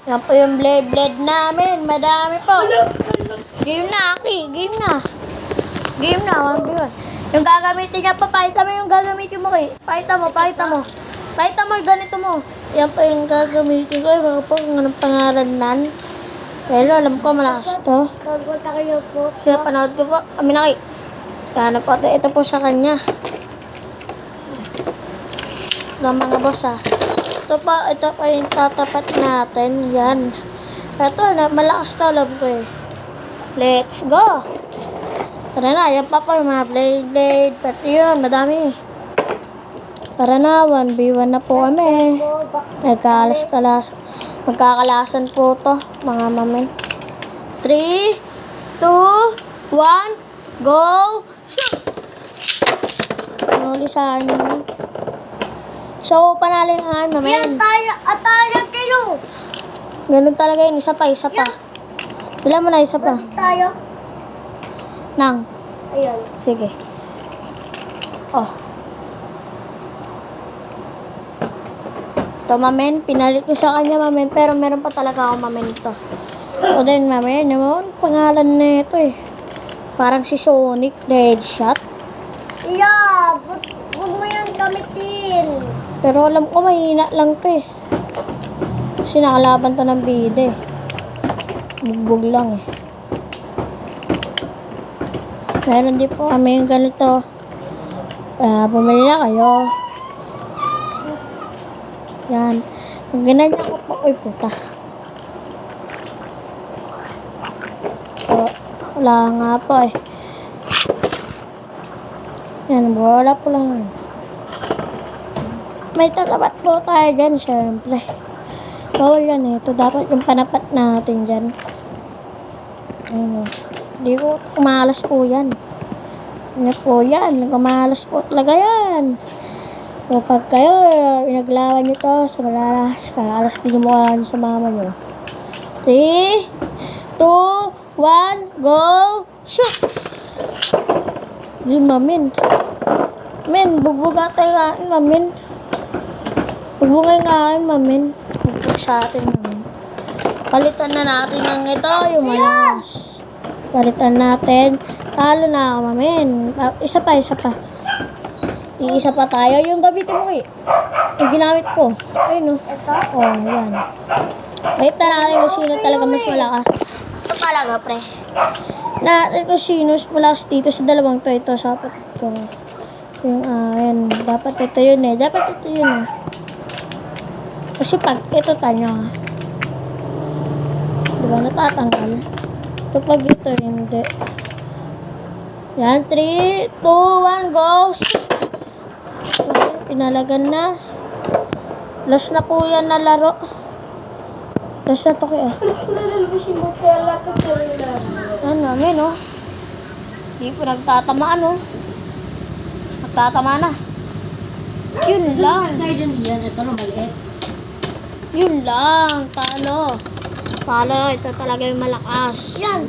Yan po yung blade namin. Madami po. Game na, Aki. Game na. Game na, 1v1. Yung gagamitin niya pa, pakita mo yung gagamitin mo, Ki. Pakita mo. Pakita mo yung ganito mo. Yan po yung gagamitin ko. Mga po, kung anong pangalan nan. Pero alam ko, malakas to. Sila panood ko po. Amin na, Ki. Kano po, ito po sa kanya. Ng mga boss, ito po yung tatapat natin. Yan. Ito, malakas to, alam ko eh. Let's go! Tara na, yan pa po yung mga blade. Pati yun, madami. Tara na, 1v1 na po kami. Magkakalasan po to, mga mamen. 3, 2, 1, go! Shoot! Ulisahan nyo. So, panalingan, mamen. Ataya kayo. Ganun talaga yun, isa pa. Dala mo na, isa pa. Tayo. Nang. Ayan. Sige. Oh. Ito, mamen. Pinalit ko sa kanya, mamen. Pero meron pa talaga ako, mamen, ito. O din, mamen. Naman, pangalan na ito eh. Parang si Sonic, headshot. Yeah, huwag mo yung gamitin. Pero alam ko, mahina lang to eh. Kasi nakalaban to ng bida eh. Bugbog lang eh. Meron din po kami yung ganito. Bumili na kayo. Yan. Pag ginanyan ko po, uy puta. So, wala nga po eh. Yan, wala po lang. May tatapat po tayo dyan, syempre. Bawal yan eh. Ito dapat yung panapat natin dyan. Hindi ko kumalas po yan. Ano po yan? Kumalas po talaga yan. So, pag kayo, inaglawan nyo to sa malalas, kaalas din yung mukha nyo sa mama nyo. 3, 2, 1, go! Shoot! Yun, mamin. Men, bugbog ata yung kain, mamin. Bugbog yung kain, mamin. Bugbog sa atin, mamin. Palitan na natin ang ito, yung malakas. Palitan natin. Talo na ako, mamin. Isa pa. Iisa pa tayo. Yung gamitin mo eh. Yung ginamit ko. Ayun, no? Ito? Oh, yan. Palitan natin kung sino talaga mas malakas. Ito talaga, pre. Natin kung sino mas malakas dito sa dalawang to. Ito, sa kapatid ko. Yung, yan. Dapat ito yun eh. Kasi pag ito tanyo, diba natatanggal? So, pag ito, hindi. Yan, 3, 2, 1, go! Pinalagan na. Last na po yan na laro. Last na to kaya. Yan namin, oh. Hindi po nagtatamaan, oh. Nagtatama na. Yun lang. Yun lang. Talo. Ito talaga yung malakas. Yan.